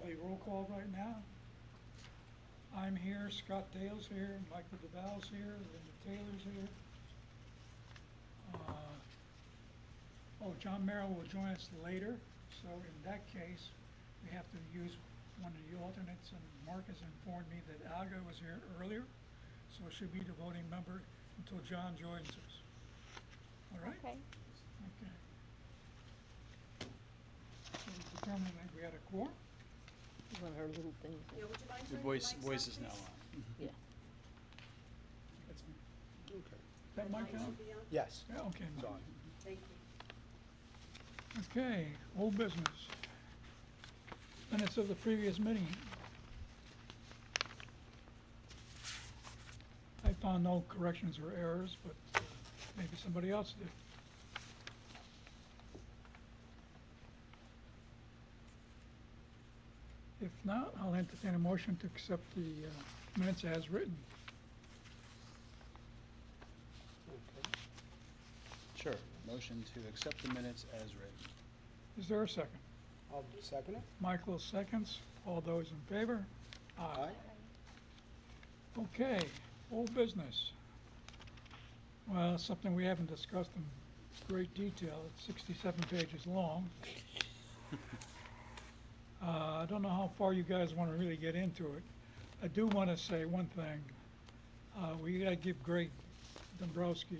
a roll call right now. I'm here, Scott Dale's here, Michael DeVal's here, Linda Taylor's here. Oh, John Merrill will join us later, so in that case, we have to use one of the alternates, and Mark has informed me that Alga was here earlier, so it should be the voting member until John joins us. All right? Okay. Okay. So we determined that we had a quorum. One of her little things. Yeah, would you mind Your turning voice, your mics voice on, is now please? on. Yeah. That's me. Okay. Is that Your mic mic on? should be on. Yes. Yeah, okay. It's on. Thank you. Okay, old business. Minutes of the previous meeting. I found no corrections or errors, but maybe somebody else did. If not, I'll entertain a motion to accept the minutes as written. Okay. Sure. Motion to accept the minutes as written. Is there a second? I'll second it. Michael seconds. All those in favor? Aye. Okay, old business. Well, something we haven't discussed in great detail. It's 67 pages long. I don't know how far you guys want to really get into it. I do want to say one thing. We got to give Greg Dombrowski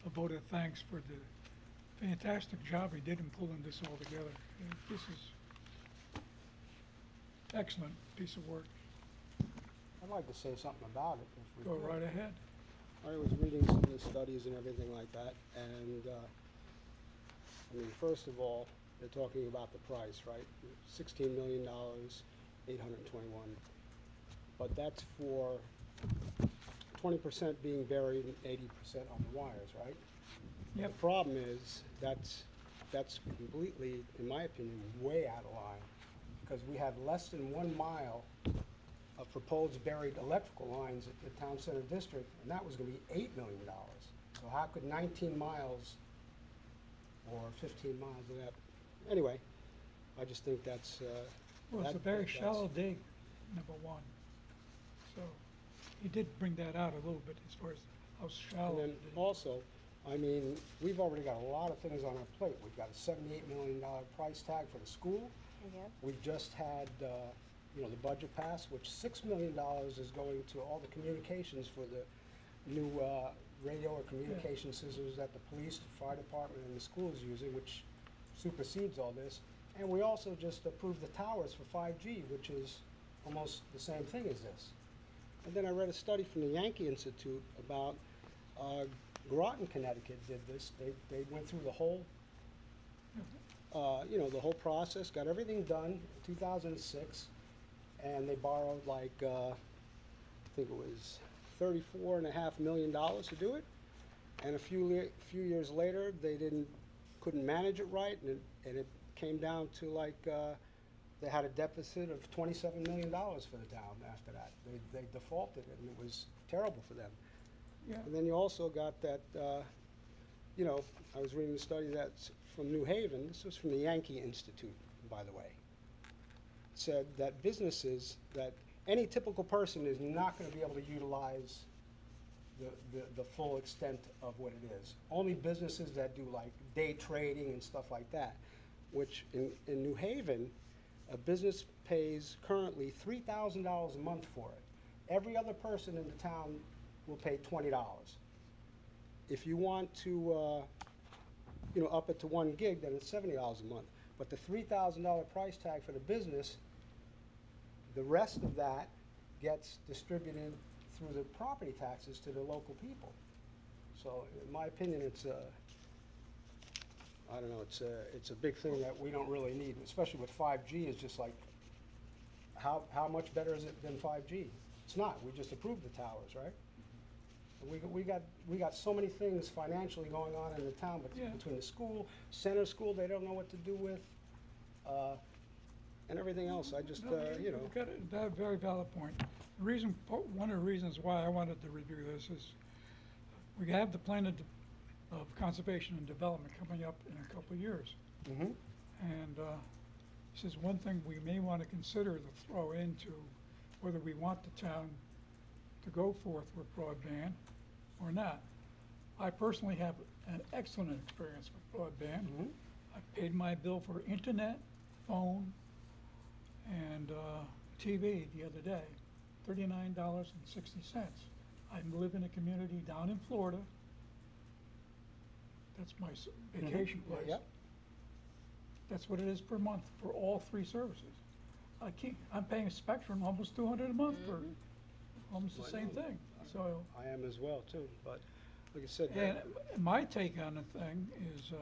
a vote of thanks for the fantastic job he did in pulling this all together. This is excellent piece of work. I'd like to say something about it if we Go could. right ahead. I was reading some of the studies and everything like that, and, I mean, first of all, they're talking about the price, right? $16 million, 821. But that's for 20% being buried and 80% on the wires, right? Yep. The problem is, that's completely, in my opinion, way out of line, because we have less than 1 mile of proposed buried electrical lines at the town center district, and that was gonna be $8 million. So how could 19 miles or 15 miles of that, anyway, I just think that's, Well, it's a very shallow dig, number one. So he did bring that out a little bit as far as how shallow And it then is. also, I mean, we've already got a lot of things on our plate. We've got a $78 million price tag for the school. Yeah. We've just had, you know, the budget pass, which $6 million is going to all the communications for the new radio or communication scissors that the police, the fire department, and the school is using, which supersedes all this. And we also just approved the towers for 5G, which is almost the same thing as this. And then I read a study from the Yankee Institute about Groton, Connecticut did this. They went through the whole, you know, the whole process, got everything done in 2006, and they borrowed like, I think it was $34.5 million to do it. And a few years later, they couldn't manage it right, and it came down to like, they had a deficit of $27 million for the town after that. They defaulted, and it was terrible for them. Yeah, And then you also got that, you know, I was reading a study that's from New Haven. This was from the Yankee Institute, by the way. It said that businesses, that any typical person is not going to be able to utilize the full extent of what it is. Only businesses that do like day trading and stuff like that, which in New Haven, a business pays currently $3,000 a month for it. Every other person in the town will pay $20. If you want to, you know, up it to 1 gig, then it's $70 a month. But the $3,000 price tag for the business, the rest of that gets distributed through the property taxes to the local people. So in my opinion, it's a, I don't know, it's a big thing that we don't really need, especially with 5G. Is just like, how much better is it than 5G? It's not. We just approved the towers, right? We got so many things financially going on in the town, but Yeah. between the school, center school, they don't know what to do with, and everything else. I just, no, you know. you've got a very valid point. The reason, one of the reasons why I wanted to review this is we have the plan of conservation and development coming up in a couple of years. Mhm. And He says, one thing we may want to consider to throw into whether we want the town to go forth with broadband or not. I personally have an excellent experience with broadband. Mhm. I paid my bill for internet, phone, and TV the other day, $39.60. I live in a community down in Florida. That's my vacation Yeah, place. Yep. That's what it is per month for all three services. I'm paying Spectrum almost 200 a month for almost the I same know. thing. So, I am as well too, but like I said. and my take on the thing is,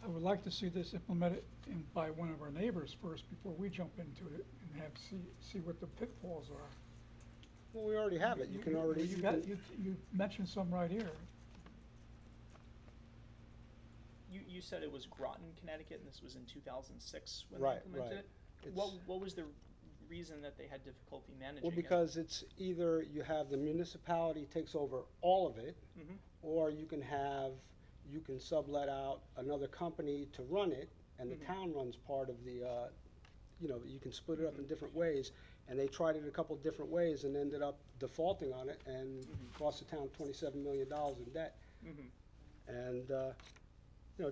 I would like to see this implemented by one of our neighbors first before we jump into it and see what the pitfalls are. Well, we already have it. You can already. You mentioned some right here. You said it was Groton, Connecticut, and this was in 2006 when Right, they implemented right. it? What was the reason that they had difficulty managing Well, it? because it's either you have the municipality takes over all of it, Mhm. or you can sublet out another company to run it, and the Mhm. town runs part of the, you can split it up in different ways. And they tried it a couple different ways and ended up defaulting on it and cost the town $27 million in debt. Mhm. And,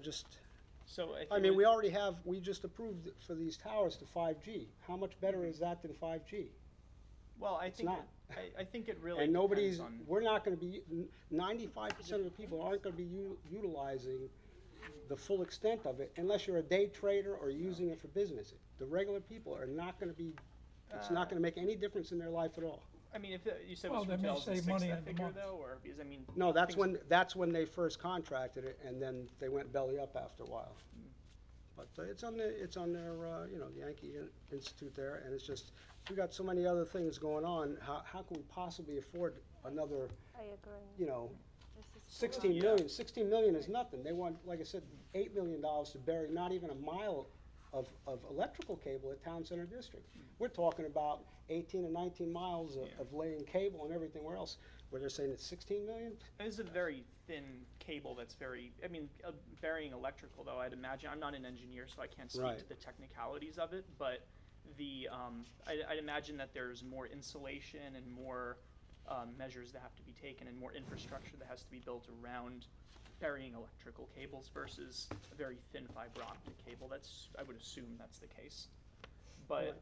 just, So if I you mean, would- we just approved for these towers to 5G. How much better is that than 5G? Well, I think not. I think it really And nobody's, depends on. we're not gonna be, 95% of the people aren't gonna be utilizing the full extent of it unless you're a day trader or using it for business. The regular people are not gonna be, it's not gonna make any difference in their life at all. I mean, if you said it Well, was they from may 2006, save money that in the figure month. though, or because I mean. No, that's things- when they first contracted it, and then they went belly up after a while. But it's on their, the Yankee Institute there, and it's just, we got so many other things going on, how can we possibly afford another, I agree. This is 16 Yeah. million? 16 million is nothing. They want, like I said, $8 million to bury not even a mile of electrical cable at Town Center District. We're talking about 18 or 19 miles Yeah. of laying cable and everything else, where they're saying it's 16 million? It's a very thin cable that's very, I mean, burying electrical though, I'd imagine, I'm not an engineer, so I can't speak Right. to the technicalities of it, but I'd imagine that there's more insulation and more measures that have to be taken and more infrastructure that has to be built around burying electrical cables versus a very thin fiber optic cable. I would assume that's the case. But,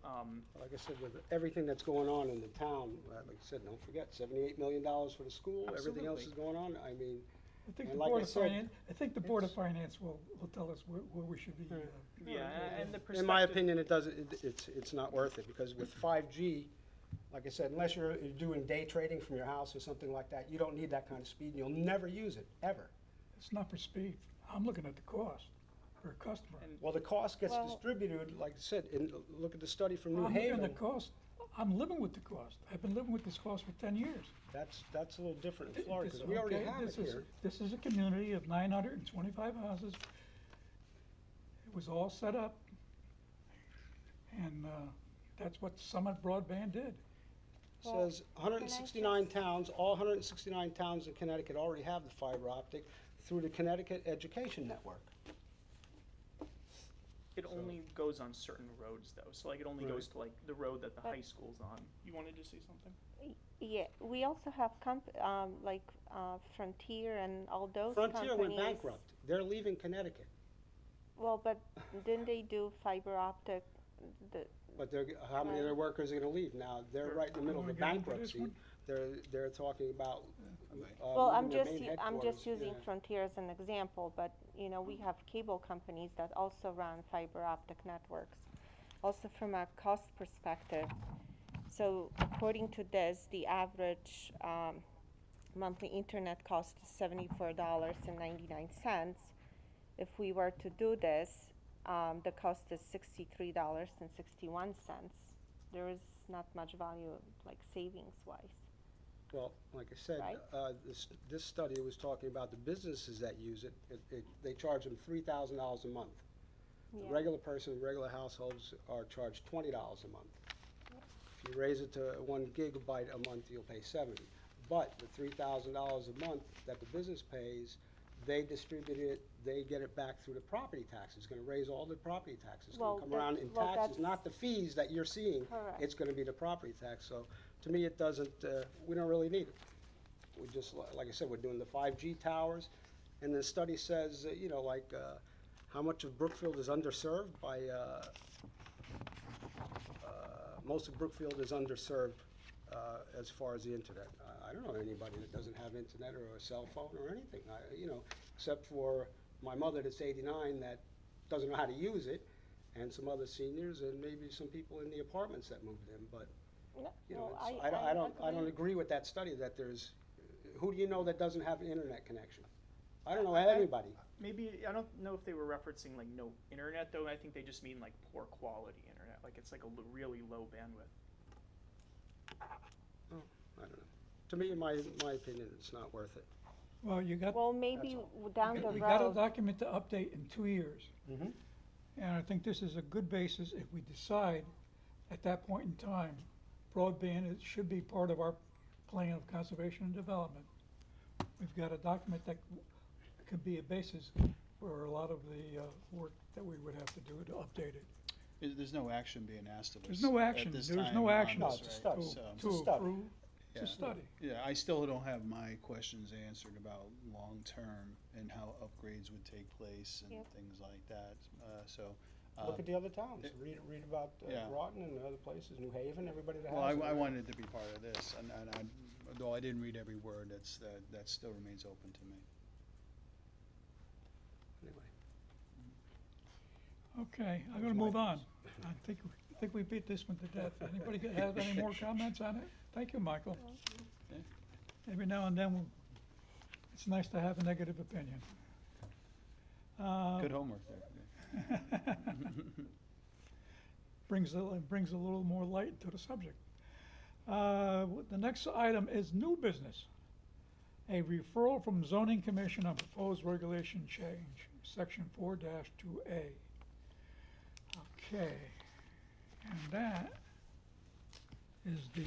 Like I said, with everything that's going on in the town, like I said, don't forget, $78 million for the school, everything else is Absolutely. going on. I mean, I think And the like Board I of said, Finance, I think the Board of Finance will tell us where we should be. yeah, and the perspective. in my opinion, it's not worth it, because with 5G, like I said, unless you're doing day trading from your house or something like that, you don't need that kind of speed, and you'll never use it, ever. It's not for speed. I'm looking at the cost for a customer. And- Well, the cost gets Well- distributed, like I said, look at the study from New I'm looking at the Haven. cost. I'm living with the cost. I've been living with this cost for 10 years. That's a little different in Florida, This- because we already okay, have it this is- here. This is a community of 925 houses. It was all set up, and that's what Summit Broadband did. Well, Says 169 towns, all 169 towns in Connecticut already have the fiber optic through the Connecticut Education Network. It only goes on certain roads though, so like it only Right. goes to like the road that the But- high school's on. You wanted to say something? Yeah, we also have Frontier and all those Frontier went companies. bankrupt. They're leaving Connecticut, Well, but didn't they do fiber optic? but how many of their workers are gonna leave now? They're right in the middle of a Wanna get into this bankruptcy. one? They're talking about, Well, I'm moving their just, main I'm just headquarters, using yeah. Frontier as an example, but, we have cable companies that also run fiber optic networks. Also from a cost perspective, so according to this, the average, monthly internet cost is $74.99. If we were to do this, the cost is $63.61. There is not much value, like savings wise. Well, like I said, Right. this study was talking about the businesses that use it. They charge them $3,000 a month. The Yeah. regular person, regular households are charged $20 a month. If you raise it to 1 gigabyte a month, you'll pay 70. But the $3,000 a month that the business pays, they distribute it, they get it back through the property tax. It's gonna raise all the property taxes. It's Well, gonna come around in taxes, that's not the fees that you're seeing. correct. It's gonna be the property tax, so to me, it doesn't, we don't really need it. We just, like I said, we're doing the 5G towers, and the study says, how much of Brookfield is underserved by, most of Brookfield is underserved as far as the internet. I don't know anybody that doesn't have internet or a cell phone or anything, except for my mother that's 89 that doesn't know how to use it, and some other seniors, and maybe some people in the apartments that moved in, but, No, it's- I I don't agree. agree with that study that there's, who do you know that doesn't have an internet connection? I don't know anybody. Maybe, I don't know if they were referencing like no internet though, I think they just mean like poor quality internet, like it's like a really low bandwidth. Oh, I don't know. To me, in my opinion, it's not worth it. Well, you got, Well, maybe all. down the we got a road, document to update in 2 years. Mm-hmm. And I think this is a good basis if we decide at that point in time, broadband should be part of our plan of conservation and development. We've got a document that could be a basis for a lot of the work that we would have to do to update it. There's no action being asked of us. There's no action, at this there's time no on action No, this, it's a right? study. So, to a study. approve, it's a Yeah. study. yeah, I still don't have my questions answered about long-term and how upgrades would take place and Yep. things like that, Look at the other towns. it- Read about yeah. Groton and other places, New Haven, everybody that has Well, it. I wanted to be part of this, and though I didn't read every word, that still remains open to me. Anyway. Okay, I'm Those gonna move might on. I think we beat this one to death. Anybody have any more comments on it? Thank you, Michael. Yeah. Every now and then, it's nice to have a negative opinion. Good homework there. Brings a little more light to the subject. The next item is new business. A referral from zoning commission on proposed regulation change, section 4-2A. Okay, and that is the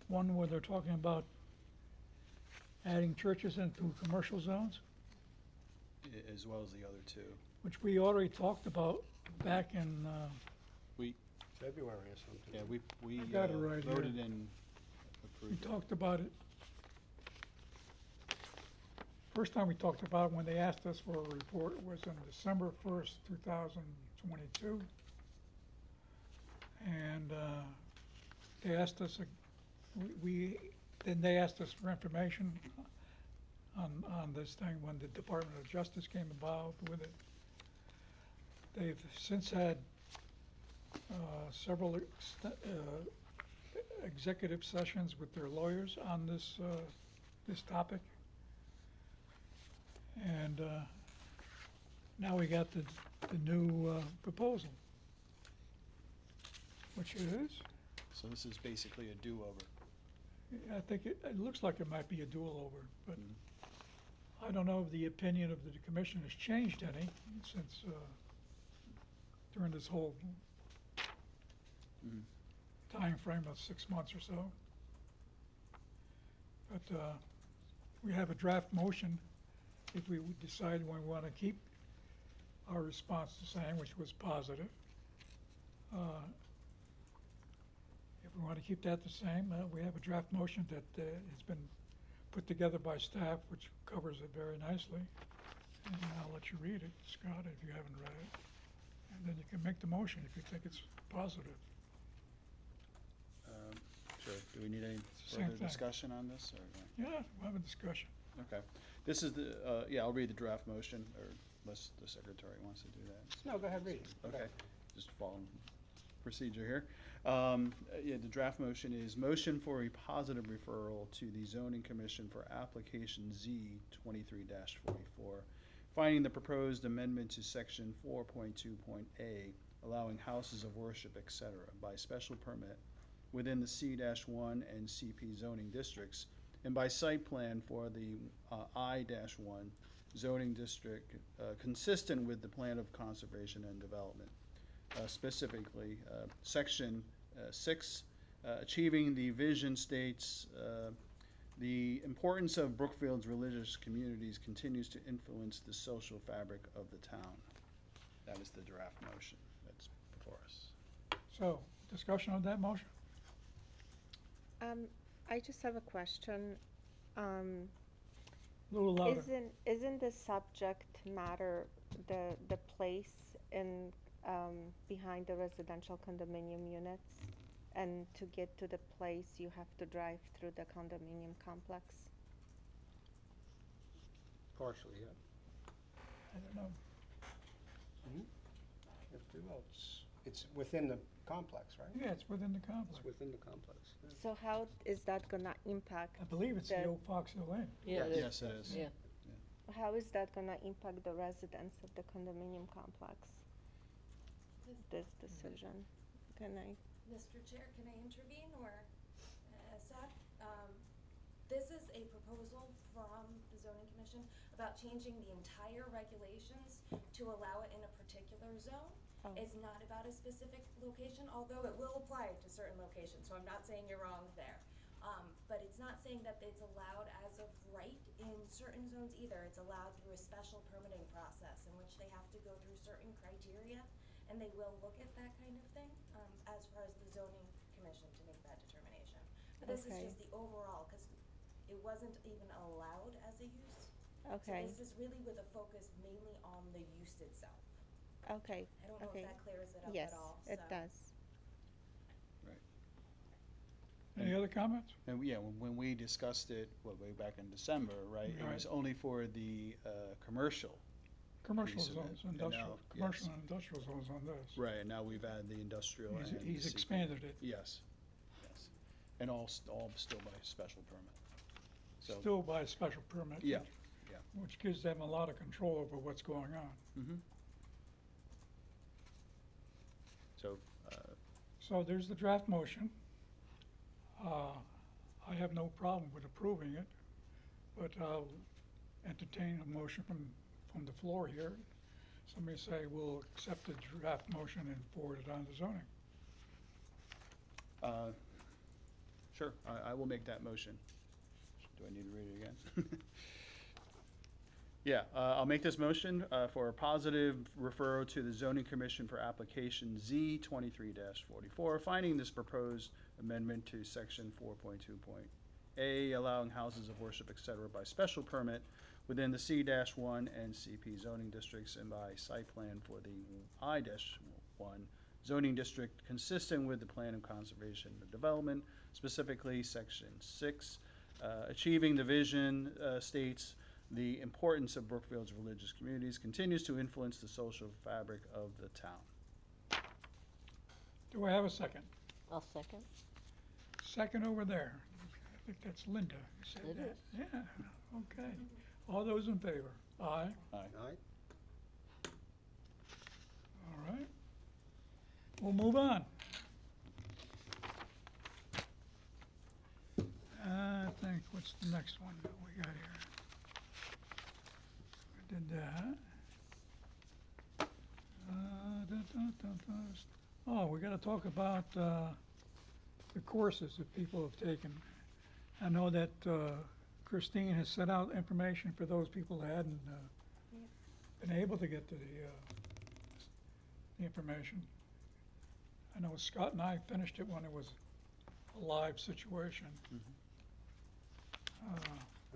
one where they're talking about adding churches into commercial zones, As well as the other two. which we already talked about back in, February or something. Yeah, we I got it right here. voted and we approved it. talked about it. First time we talked about it, when they asked us for a report, was on December 1st, 2022. And they asked us, then they asked us for information on this thing when the Department of Justice came involved with it. They've since had several executive sessions with their lawyers on this topic. And now we got the new proposal, which is, So this is basically a do-over. I think it looks like it might be a do-over, but Mhm. I don't know if the opinion of the commission has changed any since during this whole Mhm. time frame of 6 months or so. But we have a draft motion if we would decide we want to keep our response the same, which was positive. If we want to keep that the same, we have a draft motion that has been put together by staff, which covers it very nicely. And I'll let you read it, Scott, if you haven't read it. And then you can make the motion if you think it's positive. Sure. Do we need any the same further thing. discussion on this, or? Yeah, we'll have a discussion. Okay. This is the, yeah, I'll read the draft motion, or unless the secretary wants to do that. No, go ahead, read it. Okay, just following procedure here. Yeah, the draft motion is motion for a positive referral to the zoning commission for application Z 23-44, finding the proposed amendment to section 4.2.A, allowing houses of worship, etc., by special permit within the C-1 and CP zoning districts, and by site plan for the I-1 zoning district, consistent with the plan of conservation and development. Specifically, section 6, achieving the vision states The importance of Brookfield's religious communities continues to influence the social fabric of the town. That is the draft motion that's before us. So, discussion on that motion? I just have a question. A little louder. Isn't the subject matter the place in, behind the residential condominium units? And to get to the place, you have to drive through the condominium complex? Partially, yeah. I don't know. If you will, it's within the complex, right? Yeah, it's within the complex. It's within the complex. Yeah. So how is that gonna impact? I believe it's the the- old Fox Hill Inn. Yeah, Yes, it is. Yeah. How is that gonna impact the residents of the condominium complex? This decision, can I? Mr. Chair, can I intervene, or, Seth? This is a proposal from the zoning commission about changing the entire regulations to allow it in a particular zone. Oh. It's not about a specific location, although it will apply to certain locations, so I'm not saying you're wrong there. But it's not saying that it's allowed as of right in certain zones either. It's allowed through a special permitting process in which they have to go through certain criteria, and they will look at that kind of thing, as far as the zoning commission to make that determination. But this is Okay. just the overall, cause it wasn't even allowed as a use. Okay, So this is really with a focus mainly on the use itself. okay, I don't know okay. if that clears it up Yes, at all, it so. does. Any other comments? And yeah, when we discussed it, way back in December, right? It was Right. only for the commercial. Commercial Piece of it, zones, and industrial, now, commercial yes. and industrial zones on this. Right, and now we've added the industrial and. He's CP. expanded it, Yes, yes. And all still by special permit. So, still by special permit. Yeah, which- yeah. Which gives them a lot of control over what's going on. mhm. So, So there's the draft motion. I have no problem with approving it, but I'll entertain a motion from the floor here. Somebody say we'll accept the draft motion and forward it on to zoning. sure, I will make that motion. Do I need to read it again? Yeah, I'll make this motion for a positive referral to the zoning commission for application Z 23-44, finding this proposed amendment to section 4.2.A, allowing houses of worship, et cetera, by special permit within the C-1 and CP zoning districts and by site plan for the I-1 zoning district consistent with the plan of conservation and development, specifically section 6. Achieving the vision states the importance of Brookfield's religious communities continues to influence the social fabric of the town. Do I have a second? I'll second. Second over there. I think that's Linda. You said It that. is. Yeah, okay. All those in favor? Aye. Aye. All right? All right. We'll move on. I think, what's the next one that we got here? We did that. Oh, we gotta talk about, the courses that people have taken. I know that, Christine has sent out information for those people that hadn't, been able to get to the information. I know Scott and I finished it when it was a live situation. I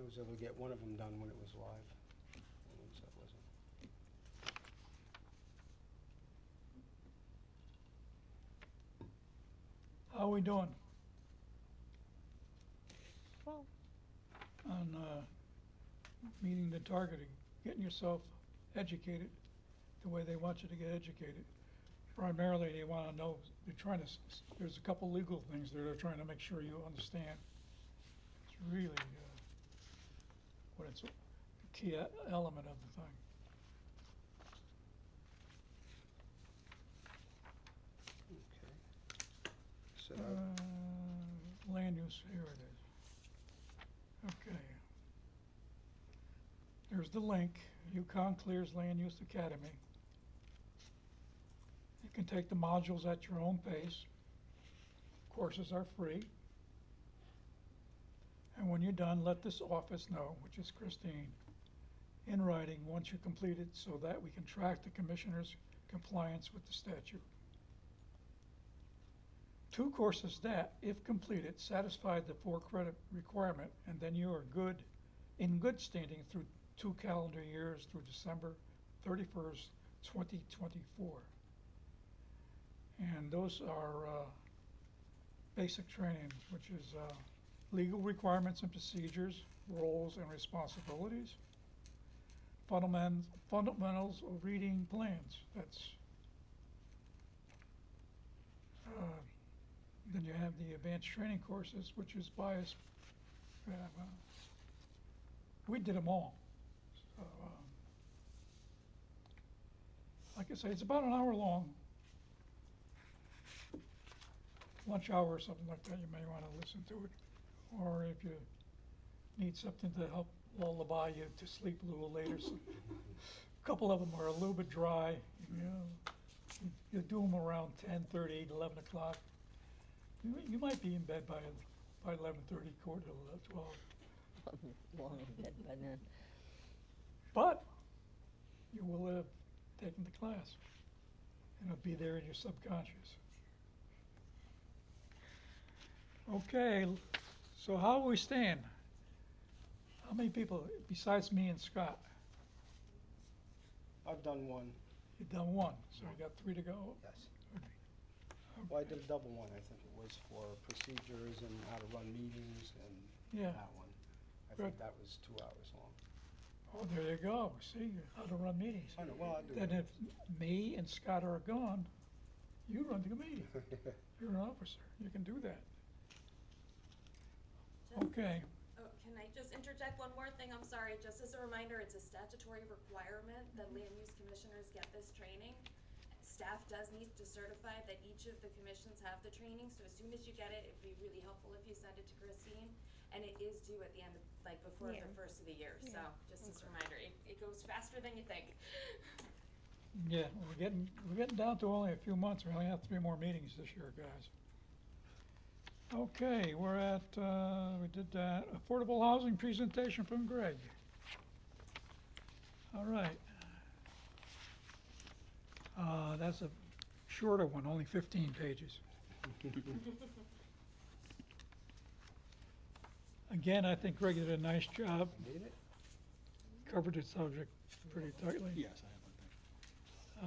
was able to get one of them done when it was live. The ones that wasn't. How are we doing Well, on, meeting the targeting, getting yourself educated the way they want you to get educated? Primarily, they wanna know, they're trying to, there's a couple legal things that they're trying to make sure you understand. It's really, what it's, the key element of the thing. Okay. So, Land use, here it is. Okay. There's the link, Yukon Clears Land Use Academy. You can take the modules at your own pace. Courses are free. And when you're done, let this office know, which is Christine, in writing, once you complete it, so that we can track the commissioner's compliance with the statute. 2 courses that, if completed, satisfy the 4-credit requirement, and then you are good, in good standing through 2 calendar years through December 31st, 2024. And those are basic trainings, which is legal requirements and procedures, roles and responsibilities, fundamentals of reading plans. That's then you have the advanced training courses, which is bias. We did them all. So, like I say, it's about an hour long. Lunch hour or something like that, you may want to listen to it. Or if you need something to help lullaby you to sleep a little later. So, a couple of them are a little bit dry. You know, you do them around 10:30, 11 o'clock. You might be in bed by 11:30, quarter to 12. Long in bed by then. But you will have taken the class, and it'll be there in your subconscious. Okay, so how we stand? How many people, besides me and Scott? I've done one, You've done one, so you got 3 to go? yes. Well, I did a double one, I think it was for procedures and how to run meetings and Yeah. that one. I Good. think that was 2 hours long. Oh, there you go, see, how to run meetings. I know, well, I do. Then if me and Scott are gone, you run the meeting. You're an officer, you can do that. Okay, Oh, can I just interject one more thing? I'm sorry, just as a reminder, it's a statutory requirement that land use commissioners get this training. Staff does need to certify that each of the commissions have the training, so as soon as you get it, it'd be really helpful if you send it to Christine. And it is due at the end of, like, before Yeah. the first of the year, so Yeah. just as a reminder, it goes faster than you think. yeah, we're getting down to only a few months, we only have 3 more meetings this year, guys. Okay, we're at, we did that, affordable housing presentation from Greg. All right. That's a shorter one, only 15 pages. Again, I think Greg did a nice job, Made it? covered the subject pretty tightly. Yes, I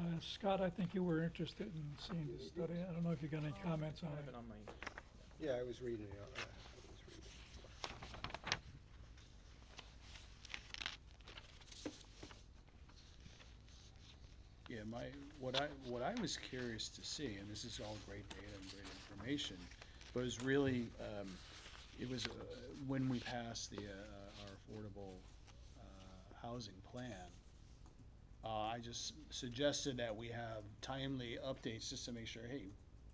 have one thing. Scott, I think you were interested in seeing the study, I don't know if you got any comments I on have it. it on my, Yeah, I was reading it, I was reading it. Yeah, what I was curious to see, and this is all great data and great information, was really, it was, when we passed our affordable, housing plan, I just suggested that we have timely updates just to make sure, hey,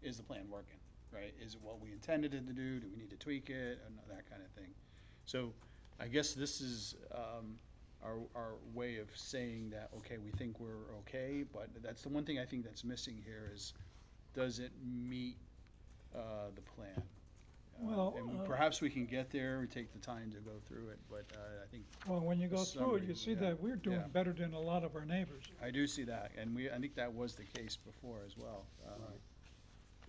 is the plan working, right? Is it what we intended it to do? Do we need to tweak it? And that kind of thing. So I guess this is, our way of saying that, okay, we think we're okay, but that's the one thing I think that's missing here is, does it meet the plan? Well, And perhaps we can get there, we take the time to go through it, but I think, Well, when you go through it, you summary, see yeah, that we're doing yeah. better than a lot of our neighbors. I do see that, and I think that was the case before as well. Right.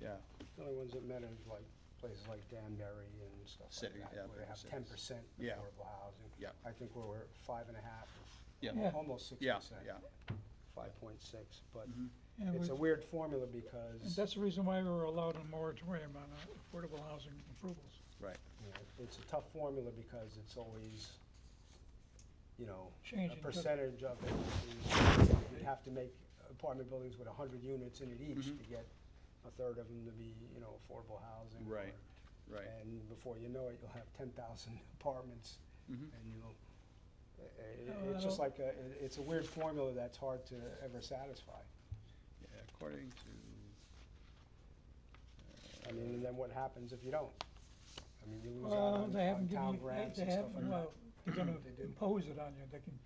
Yeah, The only ones that matter is like places like Danbury and stuff like City, that, yeah, where they have bigger 10% cities. Yeah. affordable housing. Yeah. I think we're at 5.5, yeah, Yeah. almost 6%. yeah, yeah. 5.6, but Mhm. And it's a we- weird formula and because, that's the reason why we were allowed a moratorium on affordable housing approvals. Right, you know, it's a tough formula because it's always, you know, a Changing. percentage of it is, you'd have to make apartment buildings with 100 units in it each Mhm. to get a third of them to be, you know, affordable housing. Right. or- right. And before you know it, you'll have 10,000 apartments Mhm. and you'll, I it's just don't- like it's a weird formula that's hard to ever satisfy. Yeah, according to. I mean, and then what happens if you don't? I mean, you lose out Well, on they haven't given town you, grants they and stuff haven't, like well, they're gonna They do. impose it on you, they can,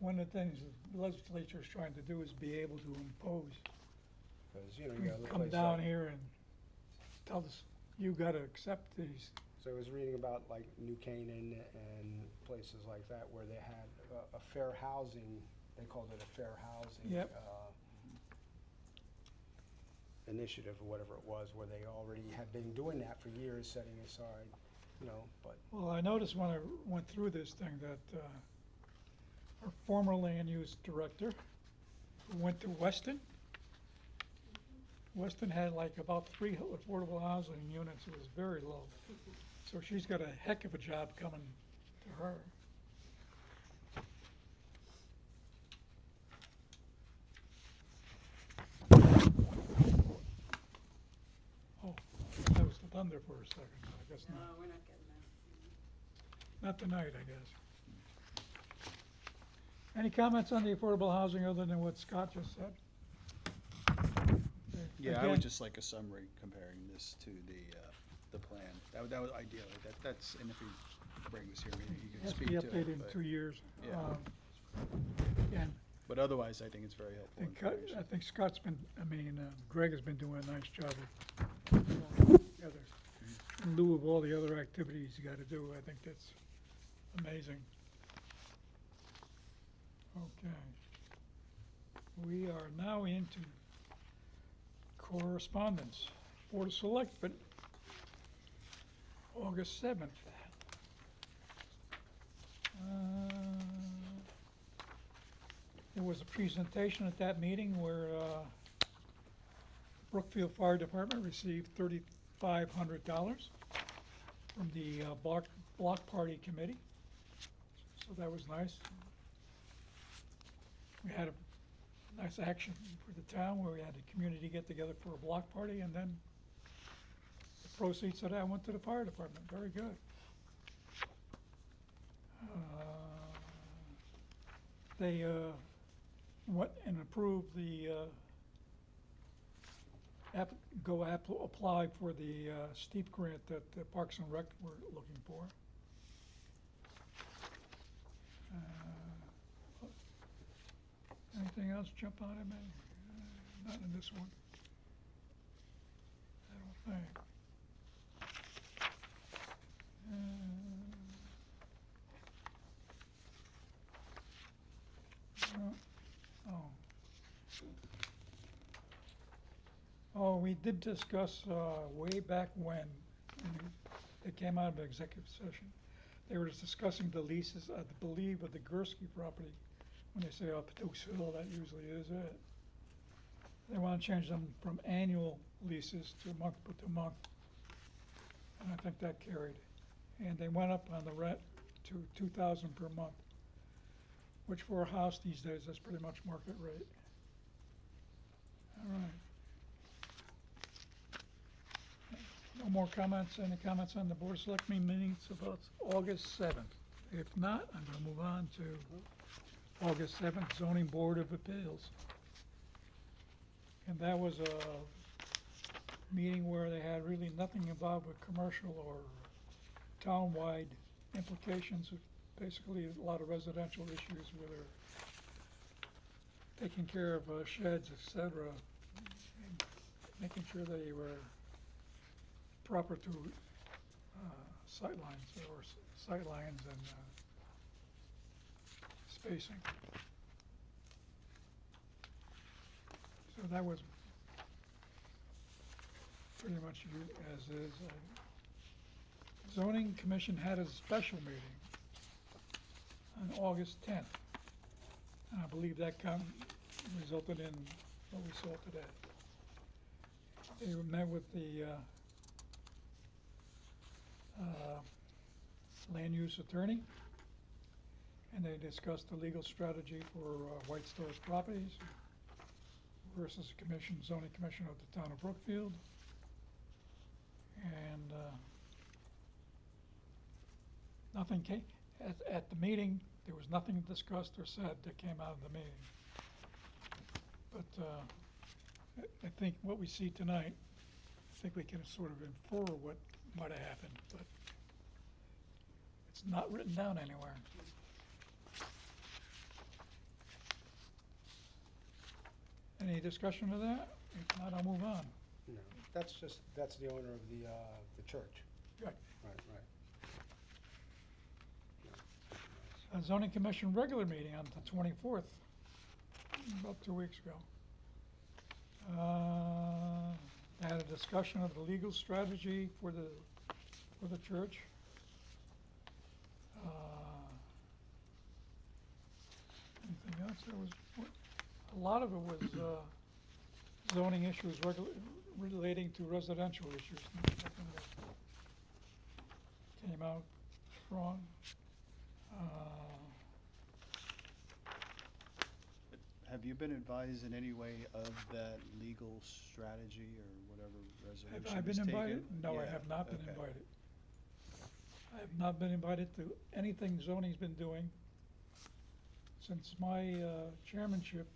one of the things the legislature is trying to do is be able to impose. Because, you know, you got other Come places down like- here and tell us, you gotta accept these So I was reading about like New Canaan and places like that where they had a fair housing, they called it a fair housing. Yep. Initiative or whatever it was, where they already had been doing that for years, setting aside, but Well, I noticed when I went through this thing that our former land use director who went to Weston, Weston had like about 3 affordable housing units. It was very low. So she's got a heck of a job coming to her. Oh, that was the thunder for a second. I guess No, not. we're not getting that. Not tonight, I guess. Any comments on the affordable housing other than what Scott just said? Okay, Yeah, I again, would just like a summary comparing this to the plan. That was ideally, that's, and if he Greg was here, maybe he could Has to speak be to it. updated in but- 2 years. Yeah. And But otherwise, I think it's very helpful information. I think Scott's been, Greg has been doing a nice job of together. In lieu of all the other activities you gotta do, I think that's amazing. Okay. We are now into correspondence. Board of Selectmen, August 7th. There was a presentation at that meeting where Brookfield Fire Department received $3,500 from the block party committee. So that was nice. We had a nice action for the town where we had the community get together for a block party, and then the proceeds of that went to the fire department. Very good. They went and approved the apply for the steep grant that the Parks and Rec were looking for. Anything else jump out at me? Not in this one. I don't think. Oh, we did discuss way back when it came out of executive session. They were discussing the leases, I believe, of the Gursky property. When they say up Tukesville, that usually is it. They want to change them from annual leases to month to month. And I think that carried. And they went up on the rent to $2,000 per month, which for a house these days, that's pretty much market rate. All right. No more comments? Any comments on the Board of Selectmen minutes about August 7th? If not, I'm going to move on to August 7th, Zoning Board of Appeals. And that was a meeting where they had really nothing involved with commercial or town-wide implications. Basically, a lot of residential issues where they're taking care of sheds, et cetera, and making sure they were proper to sightlines or sightlines and spacing. So that was pretty much as is. Zoning Commission had a special meeting on August 10th. And I believe that resulted in what we saw today. They met with the land use attorney, and they discussed the legal strategy for White Star's properties versus the zoning commission of the town of Brookfield. And nothing came, at the meeting, there was nothing discussed or said that came out of the meeting. But I think what we see tonight, I think we can sort of infer what might have happened, but it's not written down anywhere. Any discussion of that? If not, I'll move on. No, that's the owner of the church. Good. Right, right. A zoning commission regular meeting on the 24th, about 2 weeks ago. They had a discussion of the legal strategy for the church. Anything else? There was, a lot of it was zoning issues relating to residential issues. Nothing that came out strong. Have you been advised in any way of that legal strategy or whatever resolution Have I was been taken? invited? No, I Yeah, have not been okay. invited. I have not been invited to anything zoning's been doing since my chairmanship,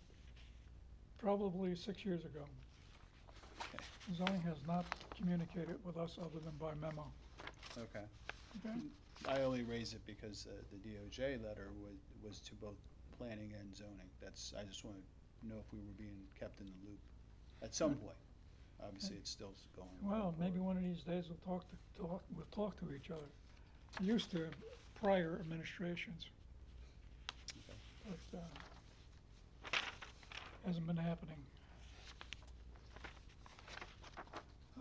probably 6 years ago. Okay. Zoning has not communicated with us other than by memo. Okay. Okay? I only raise it because the DOJ letter was to both planning and zoning. I just want to know if we were being kept in the loop at some point. Obviously, it's still going. Well, maybe forward. one of these days we'll talk to each other. Used to prior administrations, Okay. but hasn't been happening.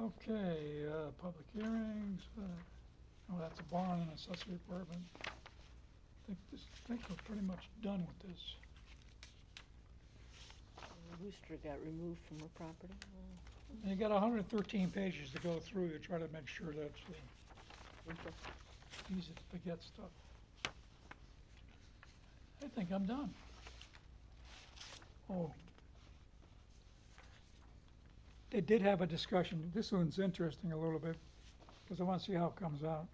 Okay, public hearings, oh, that's a barn and accessory apartment. I think we're pretty much done with this. Rooster got removed from her property. And you got 113 pages to go through to try to make sure that's easy to forget stuff. I think I'm done. Oh. They did have a discussion, this one's interesting a little bit, because I want to see how it comes out.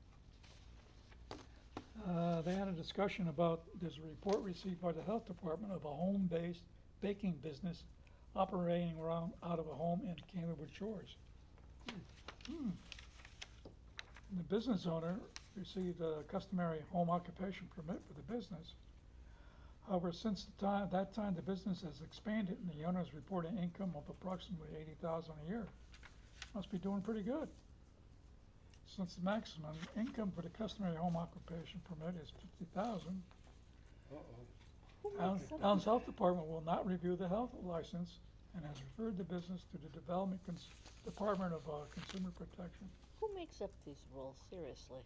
They had a discussion about, there's a report received by the health department of a home-based baking business operating out of a home in Cambridge Shores. And the business owner received a customary home occupation permit for the business. However, since that time, the business has expanded and the owner is reporting income of approximately $80,000 a year. Must be doing pretty good. Since the maximum income for the customary home occupation permit is $50,000, Uh-oh. Town's Health Department will not review the health license and has referred the business to the Department of Consumer Protection, Who makes up these rules, seriously?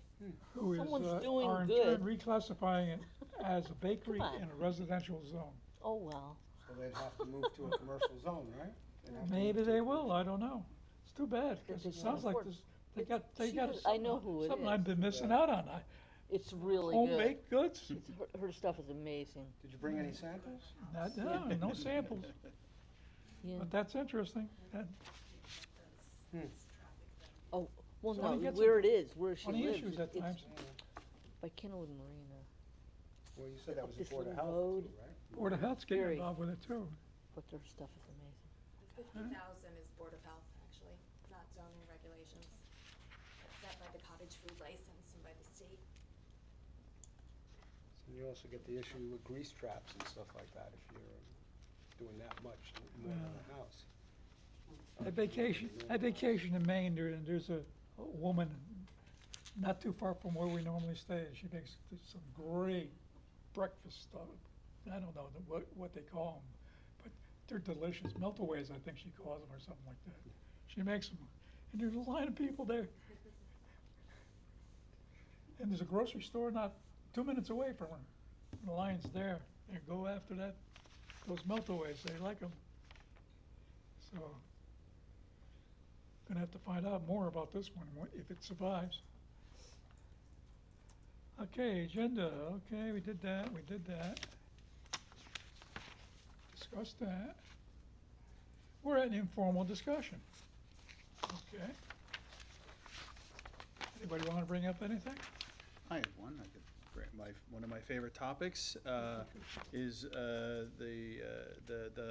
who is, Someone's doing are in turn good. reclassifying it as a bakery Come on. in a residential zone. Oh, well. So they'd have to move to a commercial zone, right? They'd have to Maybe move to they a will, I don't know. It's too bad, That because they it can't sounds like afford- this, they got I know who it something is. I've been missing out on. It's really Home good. baked goods, Her stuff is amazing. Did you bring any samples? no samples, Yeah. but that's interesting. That- Oh, well, So no, he gets where it is, where she Funny lives. issues at it's times. by Kenwood Marina. Well, you said that was This a Board of little Health road. too, right? Board of Health's getting Very. involved with it too. But their stuff is amazing. The 50,000 is Board of Health, actually, not zoning regulations. It's set by the cottage food license and by the state. So you also get the issue with grease traps and stuff like that if you're doing that much more than a house. I vacation in Maine, there's a woman not too far from where we normally stay. She makes some great breakfast stuff. I don't know what they call them, but they're delicious. Meltaways, I think she calls them, or something like that. She makes them, and there's a line of people there. And there's a grocery store not 2 minutes away from her. The line's there. They go after those meltaways. They like them. So, gonna have to find out more about this one, if it survives. Okay, agenda, okay, we did that. Discussed that. We're at an informal discussion. Okay. Anybody wanna bring up anything? I have one. I could bring one of my favorite topics is the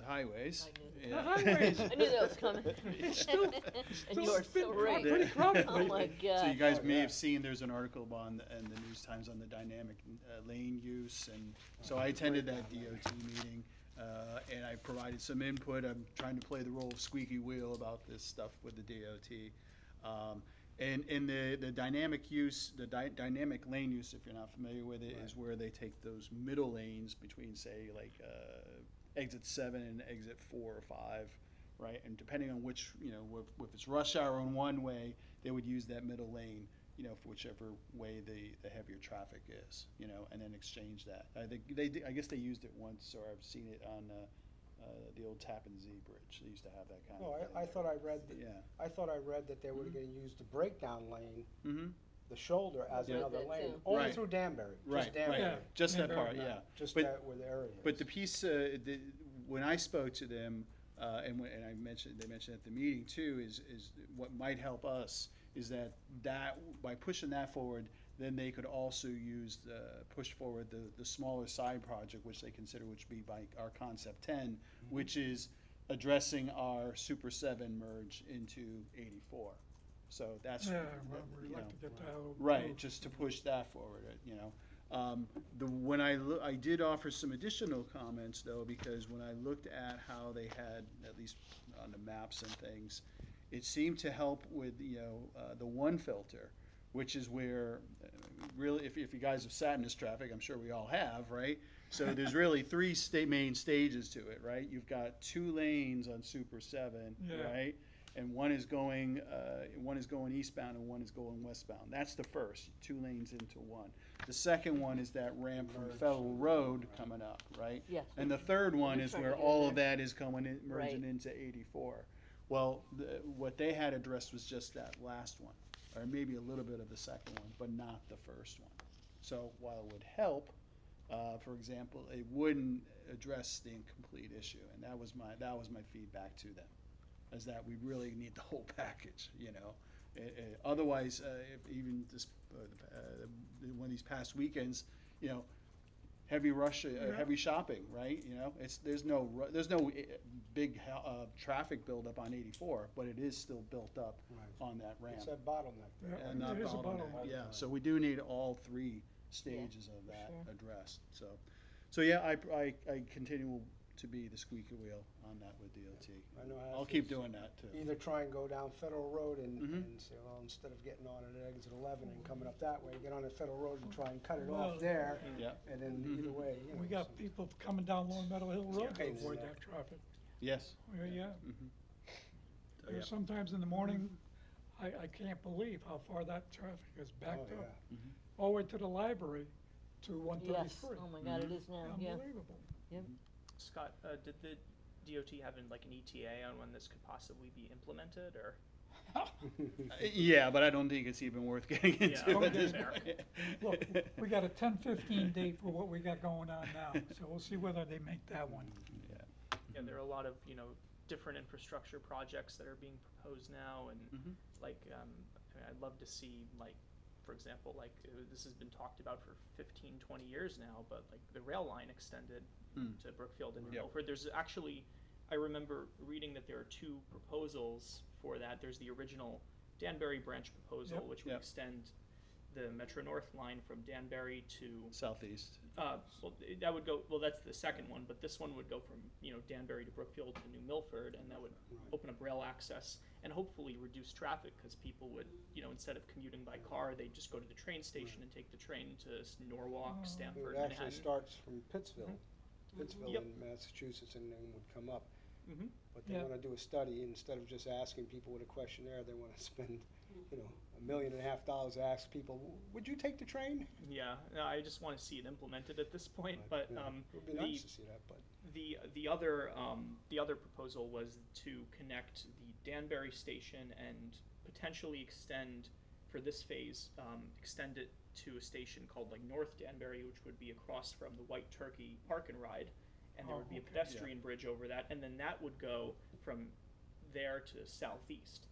highways. I knew The Yeah. highways. I knew that was coming. It's still And you are been so right. pretty crowded Oh, my lately. God. So you guys Oh, may yeah. have seen, there's an article in the News Times on the dynamic lane use, and so I attended that DOT meeting, and I provided some input. I'm trying to play the role of squeaky wheel about this stuff with the DOT. And the dynamic use, dynamic lane use, if you're not familiar with it, is where they take those middle lanes between, say, like, exit 7 and exit 4 or 5, right? And depending on which, if it's rush hour on one way, they would use that middle lane, for whichever way the heavier traffic is, and then exchange that. I think I guess they used it once, or I've seen it on, the old Tappan Zee Bridge. They used to have that kind No, of thing. I thought I read, Yeah. I thought I read that they were gonna use the breakdown lane, Mm-hmm. the shoulder as Yeah. another That lane, too. only Right. through Danbury, Right, just Danbury. Yeah. just that Yeah. part, Not yeah. Just But- that where the area is. But the piece, when I spoke to them, and they mentioned at the meeting too, is what might help us is that by pushing that forward, then they could also push forward the smaller side project, which they consider, which would be by our Concept 10, which is addressing our Super 7 merge into 84. So that's, Yeah, well, we'd you like know, to get that out. right, just to push that forward, when I did offer some additional comments though, because when I looked at how they had, at least on the maps and things, it seemed to help with, the one filter, which is where, really, if you guys have sat in this traffic, I'm sure we all have, right? So there's really three main stages to it, right? You've got 2 lanes on Super 7, Yeah. right? And one is going eastbound and one is going westbound. That's the first, 2 lanes into one. The second one is that ramp from Merge. Federal Road coming up, right? Yes. And the third one We're is trying where to get all of there. that is merging Right. into 84. Well, what they had addressed was just that last one, or maybe a little bit of the second one, but not the first one. So while it would help, for example, it wouldn't address the incomplete issue, and that was my feedback to them, is that we really need the whole package, Otherwise, if even this, one of these past weekends, heavy rush, heavy shopping, right? There's no big traffic buildup on 84, but it is still built up Right. on that ramp. It's that bottleneck there. Yeah. And not It is a bottleneck, bottleneck. yeah, so we do need all 3 stages of for that sure. addressed, so yeah, I continue to be the squeaky wheel on that with DOT. I know how it I'll keep feels. doing that too. Either try and go down Federal Road and Mhm. say, well, instead of getting on at exit 11 and coming up that way, get on at Federal Road and try and cut it Well, off there, Yeah, and then Mhm. either way, We got people coming down Long Meadow Hill Road to Yeah. avoid that traffic. yes. Yeah. Mhm. So, There's sometimes in the morning, I can't believe how far that traffic is backed Oh, up. yeah. Mhm. All the way to the library to Yes, 133. oh my God, it is now, yeah. Unbelievable. Scott, did the DOT have an ETA on when this could possibly be implemented, or? Yeah, but I don't think it's even worth getting Yeah, into okay, at this fair. point. Look, we got a 10-15 date for what we got going on now, so we'll see whether they make that one. Yeah, there are a lot of, different infrastructure projects that are being proposed now, and Mhm. I'd love to see, for example, this has been talked about for 15, 20 years now, but the rail line extended Hmm. to Brookfield and New Yep. Milford. There's actually, I remember reading that there are 2 proposals for that. There's the original Danbury branch proposal, Yep. which would Yep. extend the Metro North line from Danbury to Southeast. that would go, that's the second one, but this one would go from, Danbury to Brookfield to New Milford, and that would Right. open up rail access and hopefully reduce traffic, because people would, instead of commuting by car, they'd just go to the train station and take the train to Norwalk, It Stamford, actually Manhattan. starts from Pittsville, Yep. in Massachusetts, and then would come up. Mhm. But they Yeah. wanna do a study, instead of just asking people with a questionnaire, they wanna spend, $1.5 million to ask people, would you take the train? Yeah, no, I just want to see it implemented at this point, but yeah, It would be the- nice to see that, but. the other proposal was to connect the Danbury station and potentially extend, for this phase, extend it to a station called North Danbury, which would be across from the White Turkey Park and Ride, and there Oh, would be a okay. pedestrian bridge over that, and then that would go from there to southeast.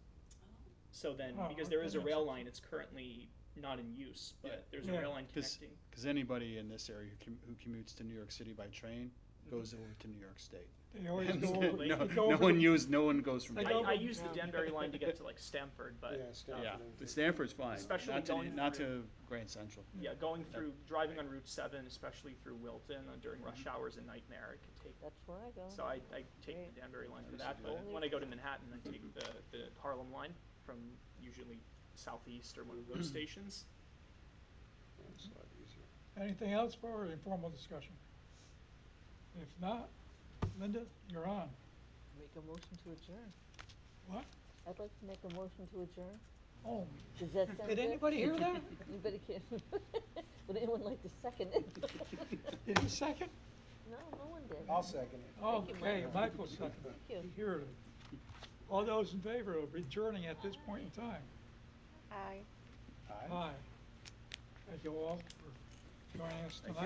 So then, Oh, because there that is a makes rail sense. line, it's currently not in use, Yeah. but there's Yeah. a rail line Because connecting. anybody in this area who commutes to New York City by train goes over to New York State. They always And go over, No- they go no over one the- no one goes from. They I, go I over- use the Yeah. Danbury line to get to Stamford, but Yeah, Stanford Yeah, and- but Stanford's fine, Especially not to, going not through- to Grand Central. yeah, going through, driving on Route 7, especially through Wilton during rush hours, a nightmare. It could take. That's where I go. So I take Great. the Danbury line for used to that, do but that. when I go to Manhattan, I take the Harlem line from usually southeast or one of those stations. That's a lot easier. Anything else for our informal discussion? If not, Linda, you're on. Make a motion to adjourn. What? I'd like to make a motion to adjourn. Oh, Does that sound good? did anybody hear that? Anybody can, would anyone like to second it? Did he second? No, no one did. I'll second it. Thank you, Okay, Michael. Michael seconded. Thank you. He heard it. All those in favor of adjourning at this point in time? Aye. Aye. Aye. Thank you all for joining us tonight.